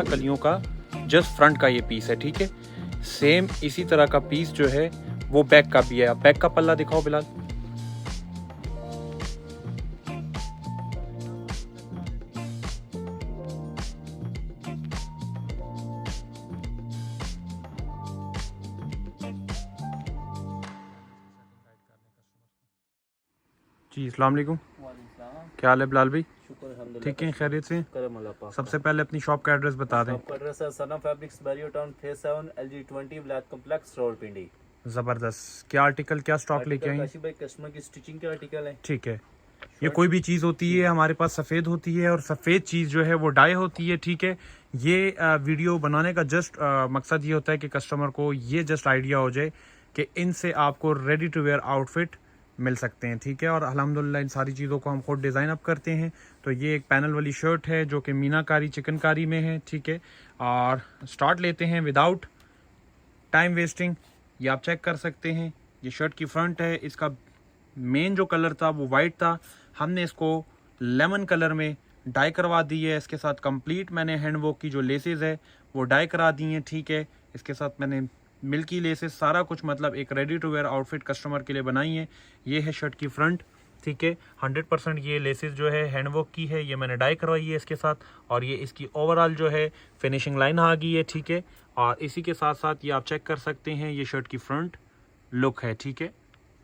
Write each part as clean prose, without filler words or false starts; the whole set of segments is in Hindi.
कलियों का जस्ट फ्रंट का ये पीस है, ठीक है। सेम इसी तरह का पीस जो है वो बैक का भी है। बैक का पल्ला दिखाओ बिलाल। जी अस्सलाम वालेकुम, क्या हाल है बिलाल भाई? ठीक है, खैरियत से। सबसे पहले अपनी शॉप का एड्रेस बता दें। आपका एड्रेस है Sana fabrics Bahria town phase 7 LG20 black complex Rawalpindi. ज़बरदस्त। क्या आर्टिकल, क्या स्टॉक लेके आए? भाई कस्टमर की स्टिचिंग के आर्टिकल है। ठीक है, ये कोई भी चीज़ होती है हमारे पास सफ़ेद होती है और सफ़ेद चीज़ जो है वो डाई होती है, ठीक है। ये वीडियो बनाने का जस्ट मकसद ये होता है कि कस्टमर को ये जस्ट आइडिया हो जाए कि इनसे आपको रेडी टू वेयर आउटफिट मिल सकते हैं, ठीक है। और अल्हम्दुलिल्लाह इन सारी चीज़ों को हम खुद डिज़ाइन अप करते हैं। तो ये एक पैनल वाली शर्ट है जो कि मीनाकारी चिकनकारी में है, ठीक है। और स्टार्ट लेते हैं विदाउट टाइम वेस्टिंग। ये आप चेक कर सकते हैं, ये शर्ट की फ्रंट है। इसका मेन जो कलर था वो वाइट था, हमने इसको लेमन कलर में डाई करवा दी है। इसके साथ कंप्लीट मैंने हैंडवर्क की जो लेसेस है वो डाई करा दी हैं, ठीक है। इसके साथ मैंने मिल्की लेसेस सारा कुछ मतलब एक ready to wear outfit customer के लिए बनाई है। ये है शर्ट की फ्रंट, ठीक है। 100% ये लेसेस जो है हैंडवर्क की है, ये मैंने डाई करवाई है इसके साथ। और ये इसकी ओवरऑल जो है फिनिशिंग लाइन आ गई है, ठीक है। और इसी के साथ साथ ये आप चेक कर सकते हैं, ये शर्ट की फ्रंट लुक है, ठीक है।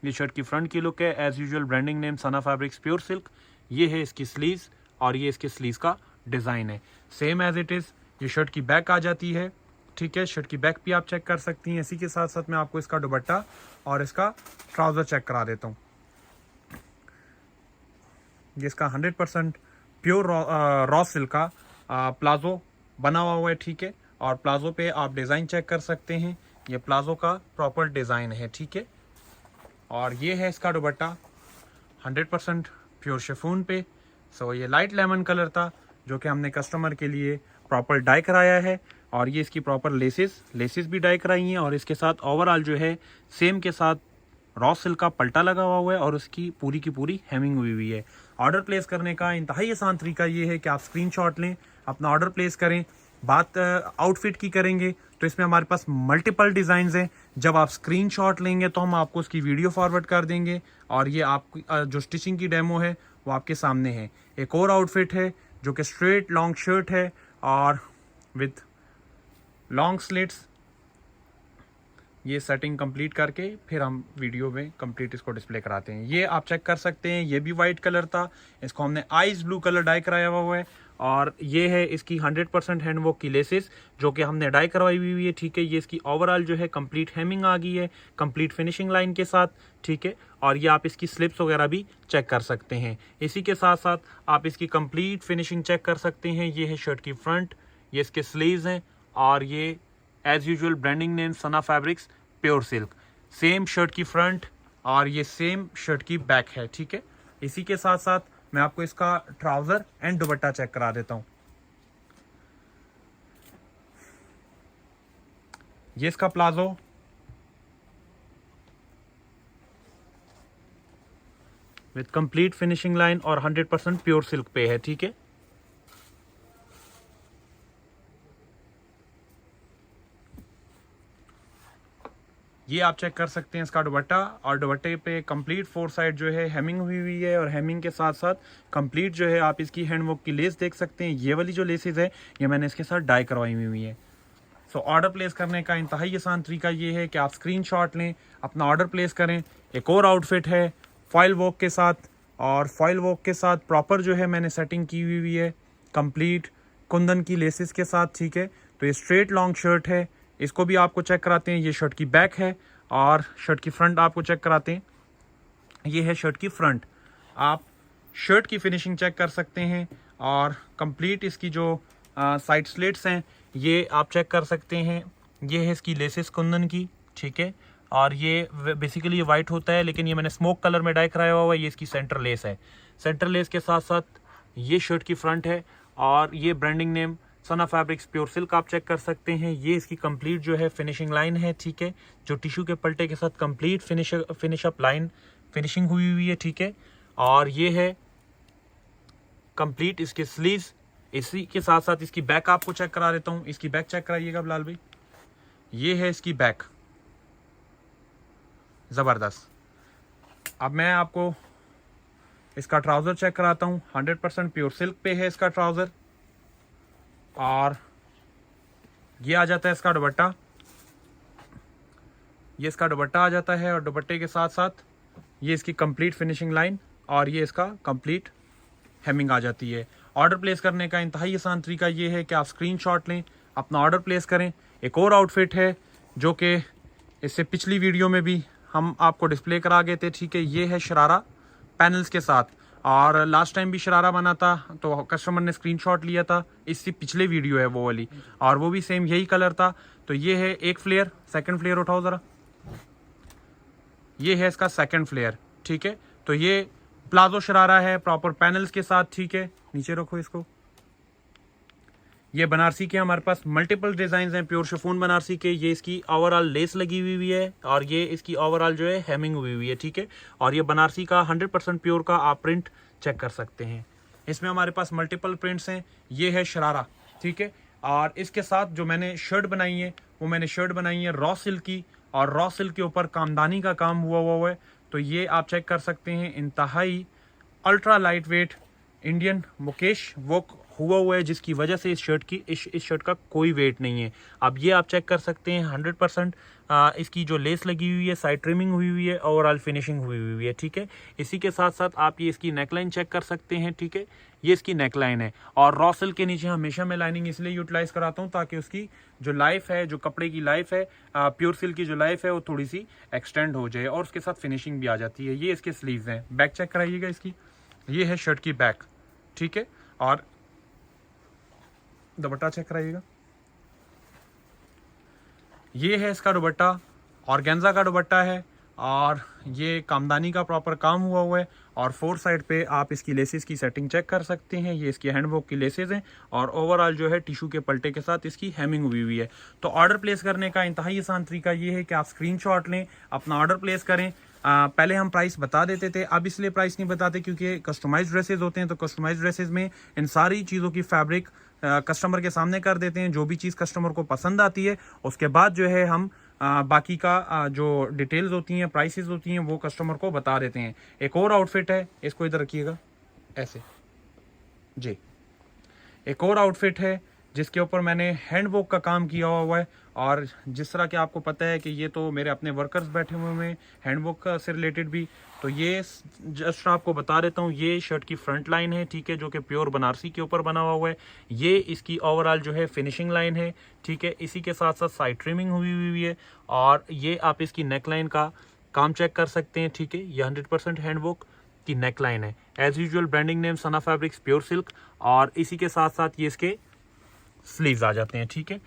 ये शर्ट की फ्रंट की लुक है। As usual branding name Sana fabrics pure silk. ये है इसकी स्लीव्स और ये इसके स्लीव्स का डिज़ाइन है सेम एज इट इज़। ये शर्ट की बैक आ जाती है, ठीक है। शर्ट की बैक भी आप चेक कर सकती हैं। इसी के साथ साथ मैं आपको इसका दुपट्टा और इसका ट्राउज़र चेक करा देता हूँ। ये इसका 100% प्योर रॉ सिल्क का प्लाजो बना हुआ है, ठीक है। और प्लाजो पे आप डिज़ाइन चेक कर सकते हैं, ये प्लाजो का प्रॉपर डिज़ाइन है, ठीक है। और ये है इसका दुपट्टा 100% प्योर शिफॉन पे। सो ये लाइट लेमन कलर था जो कि हमने कस्टमर के लिए प्रॉपर डाई कराया है। और ये इसकी प्रॉपर लेसेस भी डाई कराई हैं। और इसके साथ ओवरऑल जो है सेम के साथ रॉ सिल्क का पल्टा लगा हुआ है और उसकी पूरी की पूरी हेमिंग हुई हुई है। ऑर्डर प्लेस करने का इंतहाई आसान तरीका ये है कि आप स्क्रीनशॉट लें, अपना ऑर्डर प्लेस करें। बात आउटफिट की करेंगे तो इसमें हमारे पास मल्टीपल डिज़ाइंस हैं। जब आप स्क्रीनशॉट लेंगे तो हम आपको उसकी वीडियो फॉरवर्ड कर देंगे और ये आपकी जो स्टिचिंग की डेमो है वो आपके सामने है। एक और आउटफिट है जो कि स्ट्रेट लॉन्ग शर्ट है और विथ लॉन्ग स्लिट्स। ये सेटिंग कंप्लीट करके फिर हम वीडियो में कंप्लीट इसको डिस्प्ले कराते हैं। ये आप चेक कर सकते हैं, ये भी वाइट कलर था, इसको हमने आइस ब्लू कलर डाई कराया हुआ है। और ये है इसकी 100% हैंडवर्क की लेसेस जो कि हमने डाई करवाई हुई है, ठीक है। ये इसकी ओवरऑल जो है कंप्लीट हेमिंग आ गई है, कंप्लीट फिनिशिंग लाइन के साथ, ठीक है। और ये आप इसकी स्लिप्स वगैरह भी चेक कर सकते हैं। इसी के साथ साथ आप इसकी कंप्लीट फिनिशिंग चेक कर सकते हैं। ये है शर्ट की फ्रंट, ये इसके स्लीव्स हैं और ये as usual branding name Sana fabrics pure silk. Same shirt की फ्रंट और ये सेम शर्ट की बैक है, ठीक है। इसी के साथ साथ मैं आपको इसका ट्राउजर एंड दुपट्टा चेक करा देता हूं। ये इसका palazzo, with complete finishing line और 100% प्योर सिल्क पे है, ठीक है। ये आप चेक कर सकते हैं इसका दुपट्टा। और दुपट्टे पे कंप्लीट 4 साइड जो है हेमिंग हुई हुई है और हेमिंग के साथ साथ कंप्लीट जो है आप इसकी हैंडवर्क की लेस देख सकते हैं। ये वाली जो लेसेस है ये मैंने इसके साथ डाई करवाई हुई है। सो ऑर्डर प्लेस करने का इंतहाई आसान तरीका ये है कि आप स्क्रीनशॉट लें, अपना ऑर्डर प्लेस करें। एक और आउटफिट है फॉइल वर्क के साथ, और फॉइल वर्क के साथ प्रॉपर जो है मैंने सेटिंग की हुई है कंप्लीट कुंदन की लेसेस के साथ, ठीक है। तो ये स्ट्रेट लॉन्ग शर्ट है, इसको भी आपको चेक कराते हैं। ये शर्ट की बैक है और शर्ट की फ्रंट आपको चेक कराते हैं। ये है शर्ट की फ्रंट, आप शर्ट की फिनिशिंग चेक कर सकते हैं। और कंप्लीट इसकी जो साइड स्लिट्स हैं ये आप चेक कर सकते हैं। ये है इसकी लेसेस कुंदन की, ठीक है। और ये बेसिकली ये वाइट होता है लेकिन ये मैंने स्मोक कलर में डाई कराया हुआ है। ये इसकी सेंटर लेस है। सेंटर लेस के साथ साथ ये शर्ट की फ्रंट है और ये branding name Sana fabrics pure silk आप चेक कर सकते हैं। ये इसकी कंप्लीट जो है फिनिशिंग लाइन है, ठीक है, जो टिश्यू के पल्टे के साथ कंप्लीट फिनिशअप लाइन फिनिशिंग हुई हुई है, ठीक है। और ये है कंप्लीट इसके स्लीव्स। इसी के साथ साथ इसकी बैक आपको चेक करा देता हूँ। इसकी बैक चेक कराइएगा बिलाल भाई, ये है इसकी बैक, ज़बरदस्त। अब मैं आपको इसका ट्राउज़र चेक कराता हूँ। 100% प्योर सिल्क पे है इसका ट्राउज़र। और ये आ जाता है इसका दुपट्टा, ये इसका दुपट्टा आ जाता है। और दुपट्टे के साथ साथ ये इसकी कंप्लीट फिनिशिंग लाइन और ये इसका कंप्लीट हेमिंग आ जाती है। ऑर्डर प्लेस करने का इंतहाई आसान तरीका ये है कि आप स्क्रीनशॉट लें, अपना ऑर्डर प्लेस करें। एक और आउटफिट है जो कि इससे पिछली वीडियो में भी हम आपको डिस्प्ले करा गए थे, ठीक है। ये है शरारा पैनल्स के साथ, और लास्ट टाइम भी शरारा बना था तो कस्टमर ने स्क्रीनशॉट लिया था, इससे पिछले वीडियो है वो वाली, और वो भी सेम यही कलर था। तो ये है एक फ्लेयर, सेकंड फ्लेयर उठाओ ज़रा, ये है इसका सेकंड फ्लेयर, ठीक है। तो ये प्लाजो शरारा है प्रॉपर पैनल्स के साथ, ठीक है। नीचे रखो इसको। ये बनारसी के हमारे पास मल्टीपल डिजाइन हैं, प्योर शिफॉन बनारसी के। ये इसकी ओवरऑल लेस लगी हुई है और ये इसकी ओवरऑल जो है हेमिंग हुई हुई है, ठीक है। और ये बनारसी का 100% प्योर का आप प्रिंट चेक कर सकते हैं। इसमें हमारे पास मल्टीपल प्रिंट्स हैं। ये है शरारा, ठीक है। और इसके साथ जो मैंने शर्ट बनाई है वो मैंने शर्ट बनाई है रॉ सिल्क की, और रॉ सिल्क के ऊपर कामदानी का काम हुआ है। तो ये आप चेक कर सकते हैं, इंतहाई ultra light weight Indian Mukesh work हुआ है, जिसकी वजह से इस शर्ट का कोई वेट नहीं है। अब ये आप चेक कर सकते हैं 100% इसकी जो लेस लगी हुई है, साइड ट्रिमिंग हुई हुई है, ओवरऑल फिनिशिंग हुई है, ठीक है। इसी के साथ साथ आप ये इसकी नेकलाइन चेक कर सकते हैं, ठीक है। ये इसकी नेकलाइन है। और रॉ सिल्क के नीचे हमेशा मैं लाइनिंग इसलिए यूटिलाइज कराता हूँ ताकि उसकी जो लाइफ है, जो कपड़े की लाइफ है, प्योर सिल्क की जो लाइफ है वो थोड़ी सी एक्सटेंड हो जाए, और उसके साथ फिनिशिंग भी आ जाती है। ये इसके स्लीव्स हैं। बैक चेक कराइएगा इसकी, ये है शर्ट की बैक, ठीक है। और दुपट्टा चेक कराइएगा, ये है इसका दुपट्टा, ऑर्गेन्जा का दुपट्टा है, और ये कामदानी का प्रॉपर काम हुआ है। और फोर साइड पे आप इसकी लेसेस की सेटिंग चेक कर सकते हैं। ये इसकी हैंडवर्क की लेसेस हैं, और ओवरऑल जो है टिश्यू के पल्टे के साथ इसकी हेमिंग हुई है। तो ऑर्डर प्लेस करने का इंतहाई आसान तरीका ये है कि आप स्क्रीनशॉट लें, अपना ऑर्डर प्लेस करें। पहले हम प्राइस बता देते थे, अब इसलिए प्राइस नहीं बताते क्योंकि कस्टमाइज्ड ड्रेसेस होते हैं। तो कस्टमाइज्ड ड्रेसेस में इन सारी चीज़ों की फैब्रिक कस्टमर के सामने कर देते हैं। जो भी चीज़ कस्टमर को पसंद आती है उसके बाद जो है हम बाकी का जो डिटेल्स होती हैं, प्राइसेस होती हैं, वो कस्टमर को बता देते हैं। एक और आउटफिट है, इसको इधर रखिएगा ऐसे जी। एक और आउटफिट है जिसके ऊपर मैंने हैंडवर्क का काम किया हुआ है, और जिस तरह कि आपको पता है कि ये तो मेरे अपने वर्कर्स बैठे हुए हैं हैंडवर्क से रिलेटेड भी। तो ये जस्ट आपको बता देता हूँ, ये शर्ट की फ्रंट लाइन है, ठीक है, जो कि प्योर बनारसी के ऊपर बना हुआ है। ये इसकी ओवरऑल जो है फिनिशिंग लाइन है, ठीक है। इसी के साथ साथ साइड ट्रिमिंग हुई है, और ये आप इसकी नेक लाइन का काम चेक कर सकते हैं, ठीक है। ये 100% हैंडवर्क की नेक लाइन है। As usual branding name Sana fabrics pure silk, और इसी के साथ साथ ये इसके स्लीव्स आ जाते हैं, ठीक है।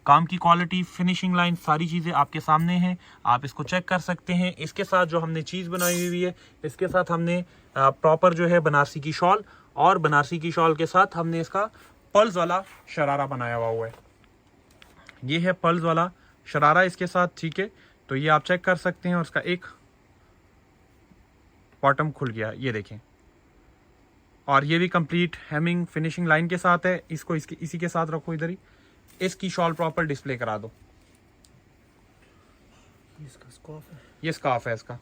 काम की क्वालिटी, फिनिशिंग लाइन, सारी चीज़ें आपके सामने हैं, आप इसको चेक कर सकते हैं। इसके साथ जो हमने चीज़ बनाई हुई है, इसके साथ हमने प्रॉपर जो है बनारसी की शॉल, और बनारसी की शॉल के साथ हमने इसका पर्ल्स वाला शरारा बनाया हुआ है। ये है पर्ल्स वाला शरारा इसके साथ, ठीक है। तो ये आप चेक कर सकते हैं, और उसका एक बॉटम खुल गया, ये देखें। और ये भी कंप्लीट हेमिंग फिनिशिंग लाइन के साथ है। इसको इसी के साथ रखो इधर ही। इसकी शॉल प्रॉपर डिस्प्ले करा दो। इसका स्कार्फ है, ये स्कार्फ है इसका।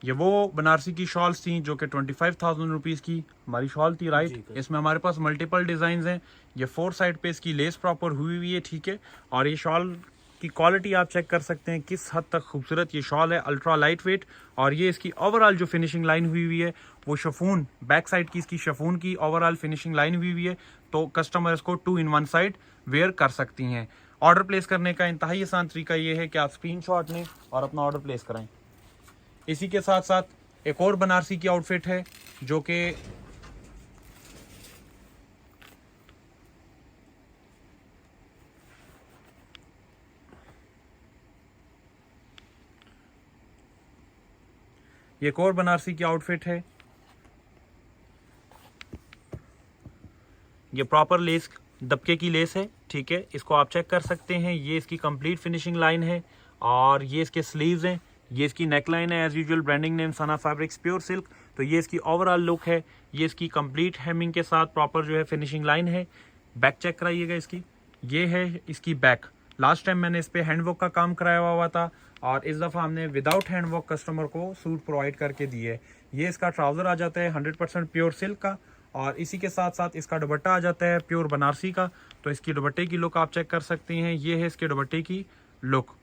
ये वो बनारसी की शॉल्स थी जो कि 25,000 रुपीज़ की हमारी शॉल थी, राइट। इसमें हमारे पास मल्टीपल डिज़ाइन हैं। ये फोर साइड पे इसकी लेस प्रॉपर हुई है, ठीक है। और ये शॉल की क्वालिटी आप चेक कर सकते हैं किस हद तक खूबसूरत ये शॉल है, अल्ट्रा लाइट वेट। और ये इसकी ओवरऑल जो फिनिशिंग लाइन हुई है वो शिफॉन, बैक साइड की इसकी शिफॉन की ओवरऑल फिनिशिंग लाइन हुई है। तो कस्टमर इसको 2 in 1 साइड वेयर कर सकती हैं। ऑर्डर प्लेस करने का इंतहाई आसान तरीका ये है कि आप स्क्रीनशॉट लें और अपना ऑर्डर प्लेस कराएं। इसी के साथ साथ एक और बनारसी की आउटफिट है जो कि एक और बनारसी की आउटफिट है। ये प्रॉपर लेस, दबके की लेस है, ठीक है, इसको आप चेक कर सकते हैं। ये इसकी कंप्लीट फिनिशिंग लाइन है और ये इसके स्लीव्स हैं, ये इसकी नेक लाइन है as usual, branding name Sana fabrics pure silk. तो ये इसकी ओवरऑल लुक है, ये इसकी कंप्लीट हेमिंग के साथ प्रॉपर जो है फिनिशिंग लाइन है। बैक चेक कराइएगा इसकी, ये है इसकी बैक। लास्ट टाइम मैंने इस पे हैंडवर्क का काम कराया हुआ था और इस दफ़ा हमने विदाउट हैंडवर्क कस्टमर को सूट प्रोवाइड करके दिए है। ये इसका ट्राउज़र आ जाता है 100% प्योर सिल्क का और इसी के साथ साथ इसका दुपट्टा आ जाता है प्योर बनारसी का। तो इसकी दुपट्टे की लुक आप चेक कर सकते हैं, ये है इसके दुपट्टे की लुक।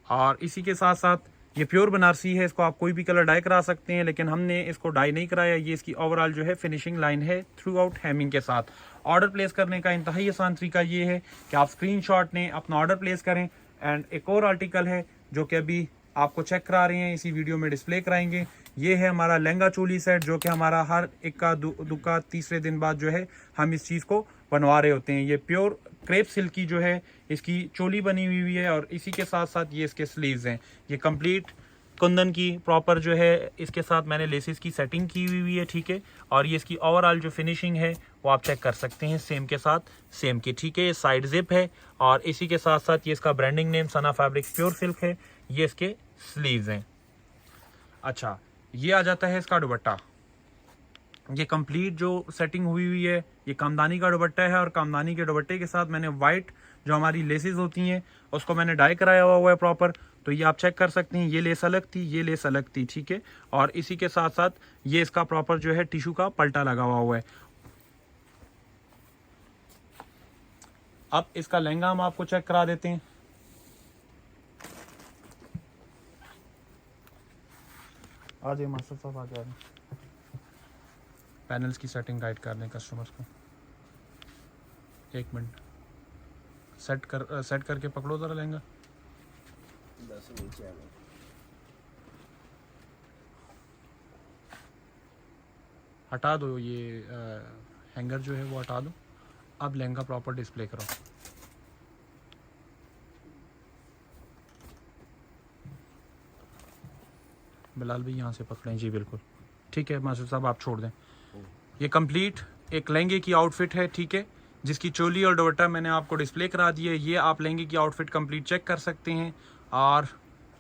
और इसी के साथ साथ ये प्योर बनारसी है, इसको आप कोई भी कलर डाई करा सकते हैं, लेकिन हमने इसको डाई नहीं कराया। ये इसकी ओवरऑल जो है फिनिशिंग लाइन है थ्रू आउट हेमिंग के साथ। ऑर्डर प्लेस करने का इंतहाई आसान तरीका ये है कि आप स्क्रीनशॉट लें, अपना ऑर्डर प्लेस करें। एंड एक और आर्टिकल है जो कि अभी आपको चेक करा रहे हैं, इसी वीडियो में डिस्प्ले कराएंगे। ये है हमारा लहंगा चोली सेट, जो कि हमारा हर इक्का दुक्का तीसरे दिन बाद जो है हम इस चीज़ को बनवा रहे होते हैं। ये प्योर क्रेप सिल्क की जो है इसकी चोली बनी हुई है और इसी के साथ साथ ये इसके स्लीव्स हैं। ये कंप्लीट कुंदन की प्रॉपर जो है इसके साथ मैंने लेसिस की सेटिंग की हुई है, ठीक है। और ये इसकी ओवरऑल जो फिनिशिंग है वो आप चेक कर सकते हैं, सेम के साथ सेम की, ठीक है। ये साइड जिप है और इसी के साथ साथ ये इसका branding name Sana fabrics pure silk है। ये इसके स्लीव्स हैं। अच्छा, ये आ जाता है इसका दुपट्टा। ये कंप्लीट जो सेटिंग हुई है ये कामदानी का दुपट्टा है और कामदानी के दुपट्टे के साथ मैंने वाइट जो हमारी लेसेस होती हैं उसको मैंने डाई कराया हुआ है प्रॉपर। तो ये आप चेक कर सकते हैं, ये लेस अलग थी, ये लेस अलग थी, ठीक है। और इसी के साथ साथ ये इसका प्रॉपर जो है टिश्यू का पल्टा लगा हुआ है। अब इसका लहंगा हम आपको चेक करा देते हैं। आ जाइए मास्टर साहब, आ जाए। पैनल्स की सेटिंग गाइड कर दें कस्टमर्स को। एक मिनट, सेट करके पकड़ो जरा लहंगा। हटा दो ये हैंगर जो है वो हटा दो। अब लहंगा प्रॉपर डिस्प्ले करो। बिलाल भी यहाँ से पकड़ें जी, बिल्कुल ठीक है। मास्टर साहब आप छोड़ दें। ये कंप्लीट एक लहंगे की आउटफिट है, ठीक है, जिसकी चोली और दुपट्टा मैंने आपको डिस्प्ले करा दिया है। ये आप लहंगे की आउटफिट कंप्लीट चेक कर सकते हैं। और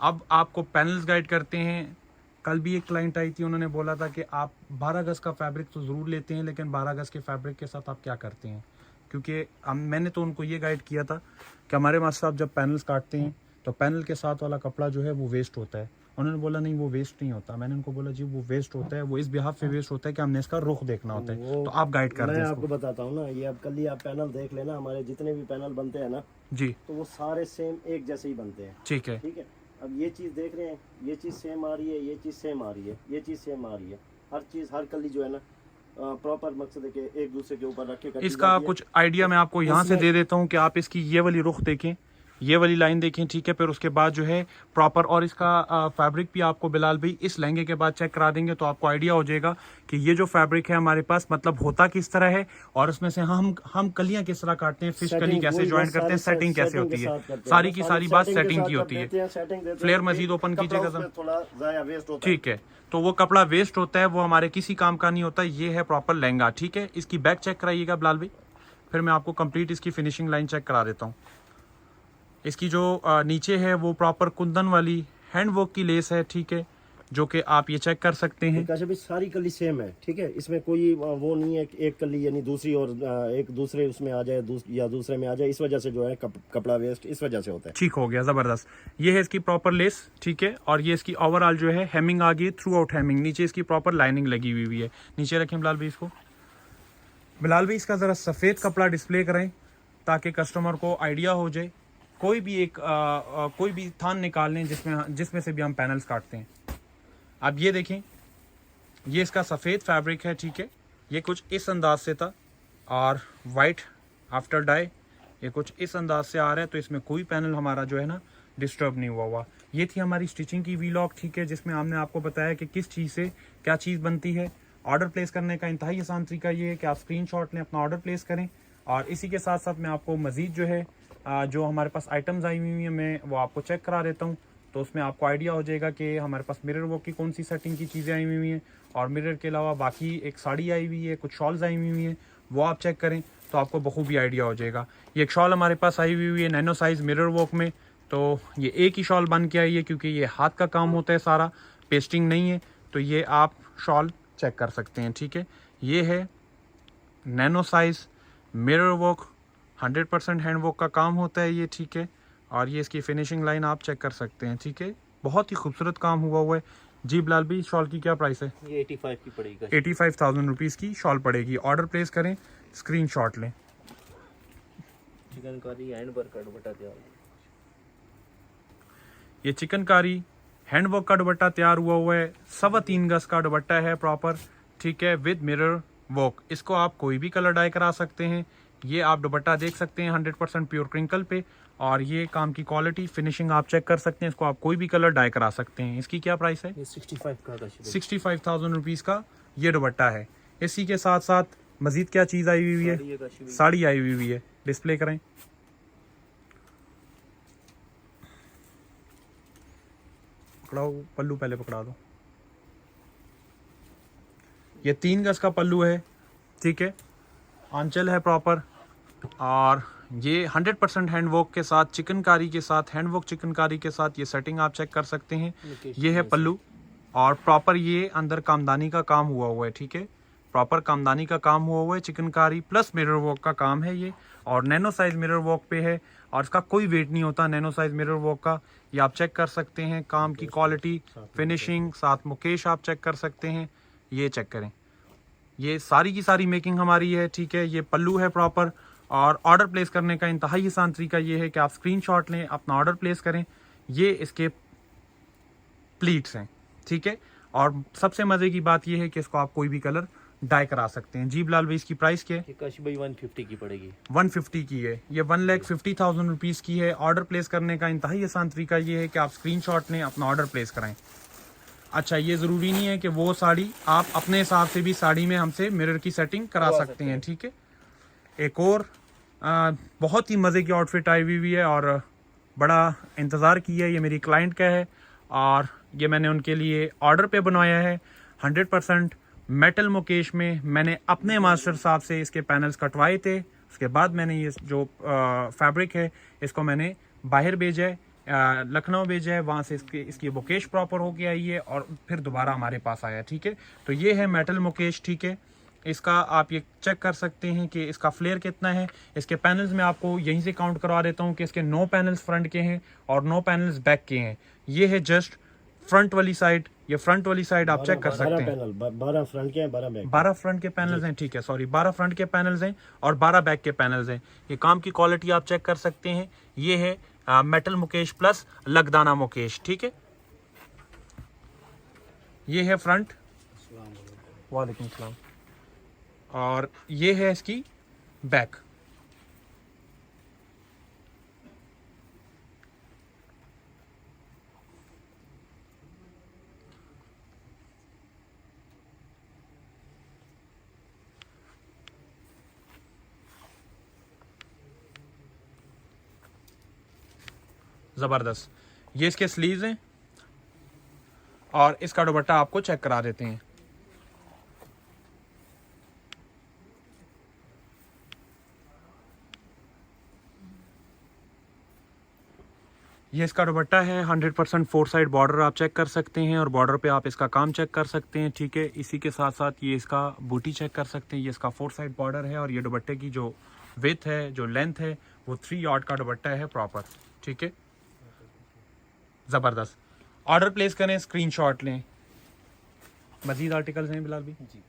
अब आपको पैनल्स गाइड करते हैं। कल भी एक क्लाइंट आई थी, उन्होंने बोला था कि आप 12 गज का फैब्रिक तो ज़रूर लेते हैं, लेकिन 12 गज के फैब्रिक के साथ आप क्या करते हैं। क्योंकि मैंने तो उनको ये गाइड किया था कि हमारे मास्टर साहब जब पैनल्स काटते हैं तो पैनल के साथ वाला कपड़ा जो है वो वेस्ट होता है। उन्होंने बोला नहीं वो वेस्ट नहीं होता। मैंने उनको बोला जी वो वेस्ट होता है, वो इस बिहाफ पे वेस्ट होता है कि हमने इसका रुख देखना होता है। तो आप गाइड कर दें। मैं आपको बताता हूँ ना, ये अब कल ही आप पैनल देख लेना, हमारे जितने भी पैनल बनते हैं ना जी, तो वो सारे सेम एक जैसे ही बनते हैं, ठीक है। ठीक है। अब ये चीज़ देख रहे हैं, ये चीज़ सेम आ रही है, ये चीज़ सेम आ रही है, ये चीज़ सेम आ रही है। हर चीज़ हर कली जो है ना प्रॉपर मकसद है कि एक दूसरे के ऊपर रख के कटी इसका जाती है। कुछ आइडिया मैं आपको यहाँ से दे देता हूँ कि आप इसकी ये वाली रुख देखें, ये वाली लाइन देखें, ठीक है। फिर उसके बाद जो है प्रॉपर, और इसका फैब्रिक भी आपको बिलाल भाई इस लहंगे के बाद चेक करा देंगे तो आपको आइडिया हो जाएगा कि ये जो फैब्रिक है हमारे पास मतलब होता किस तरह है और उसमें से हम कलियां किस तरह काटते हैं, फिश कली कैसे ज्वाइन करते हैं, सेटिंग कैसे होती है, सारी की सारी बात सेटिंग की होती है। फ्लेयर मजीद ओपन कीजिएगा, थोड़ा ज़्यादा वेस्ट होता ठीक है। तो वो कपड़ा वेस्ट होता है, वो हमारे किसी काम का नहीं होता। ये है प्रॉपर लहंगा, ठीक है। इसकी बैक चेक कराइएगा बिलाल भाई, फिर मैं आपको कंप्लीट इसकी फिनिशिंग लाइन चेक करा देता हूँ। इसकी जो नीचे है वो प्रॉपर कुंदन वाली हैंडवर्क की लेस है, ठीक है, जो कि आप ये चेक कर सकते हैं। कैसे भी सारी कली सेम है, ठीक है। इसमें कोई वो नहीं है कि एक कली यानी दूसरी और एक दूसरे उसमें आ जाए या दूसरे में आ जाए, इस वजह से जो है कपड़ा वेस्ट इस वजह से होता है। ठीक हो गया, जबरदस्त। ये है इसकी प्रॉपर लेस, ठीक है। और ये इसकी ओवरऑल जो है हेमिंग आ गई, थ्रू आउट हेमिंग। नीचे इसकी प्रॉपर लाइनिंग लगी हुई है। नीचे रखें बिलाल भाई इसको। बिलाल भाई इसका ज़रा सफ़ेद कपड़ा डिस्प्ले करें ताकि कस्टमर को आइडिया हो जाए। कोई भी थान निकाल लें जिसमें से भी हम पैनल्स काटते हैं। अब ये देखें, ये इसका सफ़ेद फैब्रिक है, ठीक है। ये कुछ इस अंदाज से था और वाइट आफ्टर डाई ये कुछ इस अंदाज से आ रहा है। तो इसमें कोई पैनल हमारा जो है ना डिस्टर्ब नहीं हुआ। ये थी हमारी स्टिचिंग की वीलॉग, ठीक है, जिसमें हमने आपको बताया कि किस चीज़ से क्या चीज़ बनती है। ऑर्डर प्लेस करने का इंतहाई आसान तरीका ये है कि आप स्क्रीनशॉट लें, अपना ऑर्डर प्लेस करें। और इसी के साथ साथ मैं आपको मज़ीद जो है जो हमारे पास आइटम्स आई हुई हैं मैं वो आपको चेक करा देता हूँ। तो उसमें आपको आइडिया हो जाएगा कि हमारे पास मिरर वर्क की कौन सी सेटिंग की चीज़ें आई हुई हैं और मिरर के अलावा बाकी एक साड़ी आई हुई है, कुछ शॉल्स आई हुई हैं, वो आप चेक करें तो आपको बखूबी आइडिया हो जाएगा। ये एक शॉल हमारे पास आई हुई है नैनो साइज़ मिरर वर्क में, तो ये एक ही शॉल बन के आई है क्योंकि ये हाथ का काम होता है सारा, पेस्टिंग नहीं है। तो ये आप शॉल चेक कर सकते हैं, ठीक है। ये है nano size mirror work, 100% hand work का काम होता है ये, ठीक है। और ये इसकी फिनिशिंग लाइन आप चेक कर सकते हैं, ठीक है। बहुत ही खूबसूरत काम हुआ है जी। बिलाल भाई शॉल की क्या प्राइस है? ये 85 की पड़ेगी। 85,000 रुपीज़ की शॉल पड़ेगी। ऑर्डर प्लेस करें, स्क्रीनशॉट लें। चिकनकारी हैंड वर्क का दुपट्टा तैयार। ये चिकनकारी हैंड वर्क का दुपट्टा तैयार हुआ है, 3.25 गज का दुपट्टा है प्रॉपर, ठीक है, विद मिरर वर्क। इसको आप कोई भी कलर डाई करा सकते हैं। ये आप दुपट्टा देख सकते हैं 100% प्योर क्रिंकल पे, और ये काम की क्वालिटी फिनिशिंग आप चेक कर सकते हैं। इसको आप कोई भी कलर डाई करा सकते हैं। इसकी क्या प्राइस है? ये 65 का 65,000 रुपीज़ का ये दुपट्टा है। इसी के साथ साथ मजीद क्या चीज़ आई हुई है? साड़ी आई हुई है, डिस्प्ले करें। पकड़ाओ पल्लू, पहले पकड़ा दो। ये 3 गज का पल्लू है, ठीक है, आंचल है प्रॉपर, और ये 100% हैंड वर्क के साथ, चिकनकारी के साथ, हैंड वर्क चिकनकारी के साथ ये सेटिंग आप चेक कर सकते हैं। ये है पल्लू, और प्रॉपर ये अंदर कामदानी का काम हुआ है, ठीक है, प्रॉपर कामदानी का काम हुआ है, चिकनकारी प्लस मिरर वर्क का काम है ये, और नैनो साइज मिरर वर्क पे है, और इसका कोई वेट नहीं होता नैनो साइज मिरर वर्क का। ये आप चेक कर सकते हैं, काम की क्वालिटी, फिनिशिंग, साथ मुकेश आप चेक कर सकते हैं। ये चेक करें, ये सारी की सारी मेकिंग हमारी है, ठीक है। ये पल्लू है प्रॉपर, और ऑर्डर प्लेस करने का इंतहाई आसान तरीका ये है कि आप स्क्रीनशॉट लें, अपना ऑर्डर प्लेस करें। ये इसके प्लीट्स हैं, ठीक है, और सबसे मज़े की बात ये है कि इसको आप कोई भी कलर डाई करा सकते हैं। जी बिलाल भाई इसकी प्राइस क्या है? ये काशी भाई 150 की पड़ेगी। 150 की है, ये 1,50,000 रुपीज़ की है। ऑर्डर प्लेस करने का इंतहाई आसान तरीका ये है कि आप स्क्रीनशॉट लें, अपना ऑर्डर प्लेस कराएं। अच्छा, ये ज़रूरी नहीं है कि वो साड़ी, आप अपने हिसाब से भी साड़ी में हमसे मिरर की सेटिंग करा सकते हैं, ठीक है। एक और बहुत ही मज़े की आउटफिट आई हुई है, और बड़ा इंतज़ार किया है, ये मेरी क्लाइंट का है, और ये मैंने उनके लिए ऑर्डर पे बनवाया है। 100% मेटल मुकेश में मैंने अपने मास्टर साहब से इसके पैनल्स कटवाए थे। उसके बाद मैंने ये जो फैब्रिक है इसको मैंने बाहर भेजा है, लखनऊ भेजा है, वहाँ से इसकी मुकेश प्रॉपर होके आई है, और फिर दोबारा हमारे पास आया, ठीक है। तो ये है मेटल मुकेश, ठीक है। इसका आप ये चेक कर सकते हैं कि इसका फ्लेयर कितना है। इसके पैनल्स में आपको यहीं से काउंट करवा देता हूँ कि इसके 9 पैनल्स फ्रंट के हैं और 9 पैनल्स बैक के हैं। ये है जस्ट फ्रंट वाली साइड, ये फ्रंट वाली साइड आप चेक कर सकते हैं। 12 फ्रंट के हैं, 12 बैक। 12 फ्रंट के पैनल्स हैं, ठीक है, सॉरी 12 फ्रंट के पैनल्स हैं और 12 बैक के पैनल्स हैं। ये काम की क्वालिटी आप चेक कर सकते हैं। ये है मेटल मुकेश प्लस लगदाना मुकेश, ठीक है। ये है फ्रंट, वालेकुम सलाम, और ये है इसकी बैक। ज़बरदस्त, ये इसके स्लीव्स हैं, और इसका दुपट्टा आपको चेक करा देते हैं। ये इसका दुपट्टा है, 100% 4 साइड बॉर्डर आप चेक कर सकते हैं, और बॉर्डर पे आप इसका काम चेक कर सकते हैं, ठीक है। इसी के साथ साथ ये इसका बूटी चेक कर सकते हैं। ये इसका 4 साइड बॉर्डर है, और ये दुपट्टे की जो विड्थ है, जो लेंथ है, वो 3 यार्ड का दुपट्टा है प्रॉपर, ठीक है। ज़बरदस्त, ऑर्डर प्लेस करें, स्क्रीनशॉट लें। मज़ीद आर्टिकल्स हैं बिलाल भी, जी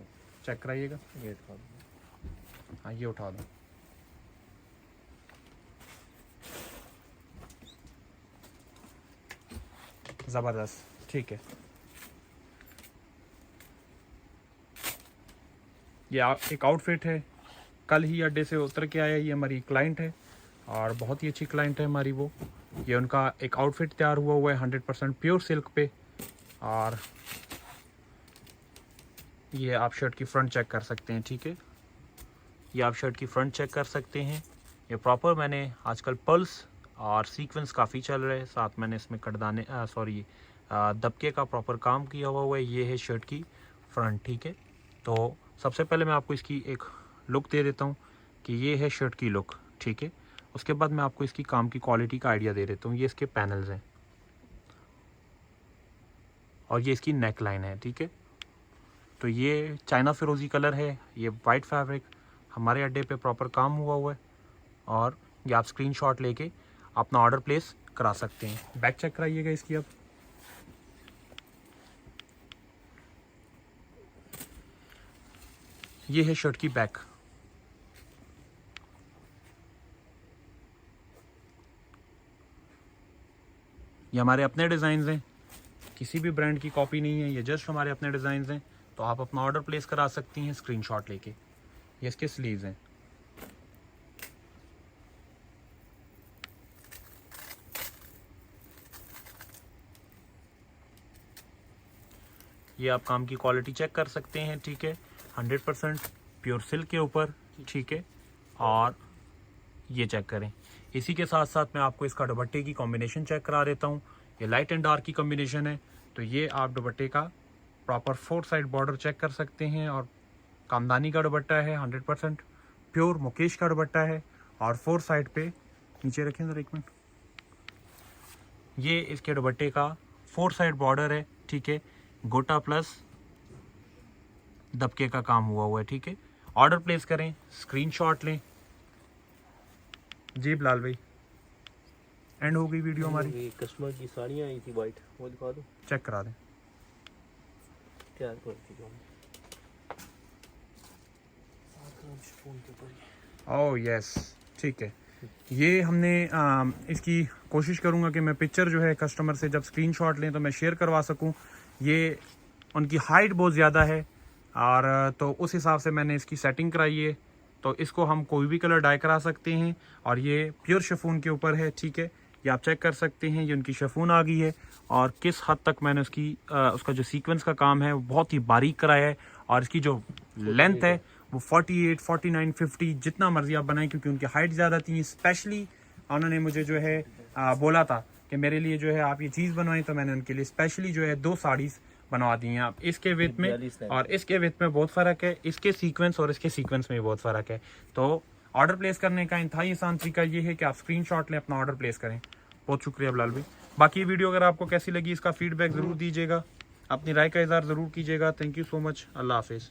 चेक कराइएगा। ये दिखा दो। हाँ, ये उठा दो। ज़बरदस्त, ठीक है। ये एक आउटफिट है, कल ही अड्डे से उतर के आया। ये हमारी क्लाइंट है, और बहुत ही अच्छी क्लाइंट है हमारी वो। ये उनका एक आउटफिट तैयार हुआ है 100% प्योर सिल्क पे, और ये आप शर्ट की फ्रंट चेक कर सकते हैं, ठीक है। ये आप शर्ट की फ्रंट चेक कर सकते हैं। ये प्रॉपर मैंने आजकल पर्ल्स और सीक्वेंस काफ़ी चल रहे हैं, साथ मैंने इसमें कटदाने दबके का प्रॉपर काम किया हुआ है। ये है शर्ट की फ्रंट, ठीक है। तो सबसे पहले मैं आपको इसकी एक लुक दे देता हूँ कि ये है शर्ट की लुक, ठीक है। उसके बाद मैं आपको इसकी काम की क्वालिटी का आइडिया दे देता हूँ। ये इसके पैनल्स हैं और ये इसकी नेक लाइन है, ठीक है। तो ये चाइना फिरोज़ी कलर है, ये वाइट फैब्रिक हमारे अड्डे पे प्रॉपर काम हुआ है और ये आप स्क्रीनशॉट लेके अपना ऑर्डर प्लेस करा सकते हैं। बैक चेक कराइएगा इसकी अब। ये है शर्ट की बैक। ये हमारे अपने डिज़ाइंस हैं, किसी भी ब्रांड की कॉपी नहीं है, ये जस्ट हमारे अपने डिज़ाइंस हैं। तो आप अपना ऑर्डर प्लेस करा सकती हैं स्क्रीनशॉट लेके। ये इसके स्लीव्स हैं। ये आप काम की क्वालिटी चेक कर सकते हैं, ठीक है। 100% प्योर सिल्क के ऊपर, ठीक है। और ये चेक करें। इसी के साथ साथ मैं आपको इसका दुपट्टे की कॉम्बिनेशन चेक करा देता हूँ। ये लाइट एंड डार्क की कॉम्बिनेशन है। तो ये आप दुपट्टे का प्रॉपर 4 साइड बॉर्डर चेक कर सकते हैं और कामदानी का दुपट्टा है, 100% प्योर मुकेश का दुपट्टा है। और 4 साइड पे नीचे रखें जरा एक मिनट, ये इसके दुपट्टे का 4 साइड बॉर्डर है, ठीक है। गोटा प्लस दबके का काम हुआ है, ठीक है। ऑर्डर प्लेस करें, स्क्रीनशॉट लें। जी बिलाल भाई, एंड हो गई वीडियो हमारी। कस्टमर की साड़ियाँ आई थी वाइट, वो दिखा दो, चेक करा दें। क्या क्वालिटी ओह यस, ठीक है। ये हमने इसकी कोशिश करूँगा कि मैं पिक्चर जो है कस्टमर से जब स्क्रीनशॉट लें तो मैं शेयर करवा सकूँ। ये उनकी हाइट बहुत ज़्यादा है और तो उस हिसाब से मैंने इसकी सेटिंग कराई है। तो इसको हम कोई भी कलर डाई करा सकते हैं और ये प्योर शिफॉन के ऊपर है, ठीक है। ये आप चेक कर सकते हैं, ये उनकी शिफॉन आ गई है और किस हद तक मैंने उसका जो सीक्वेंस का काम है वो बहुत ही बारीक कराया है। और इसकी जो लेंथ है वो 48, 49, 50 जितना मर्जी आप बनाएं, क्योंकि उनकी हाइट ज़्यादा थी। स्पेशली उन्होंने मुझे जो है बोला था कि मेरे लिए जो है आप ये चीज़ बनवाएं, तो मैंने उनके लिए स्पेशली जो है 2 साड़ीज़ बनवा दी हैं। आप इसके विथ में और इसके विथ में बहुत फ़र्क है, इसके सीक्वेंस और इसके सीक्वेंस में बहुत फ़र्क है। तो ऑर्डर प्लेस करने का इंतहाई आसान तरीका ये है कि आप स्क्रीनशॉट लें, अपना ऑर्डर प्लेस करें। बहुत शुक्रिया बिलाल भाई। बाकी वीडियो अगर आपको कैसी लगी, इसका फीडबैक ज़रूर दीजिएगा, अपनी राय का इज़हार ज़रूर कीजिएगा। Thank you so much. अल्लाह हाफिज़।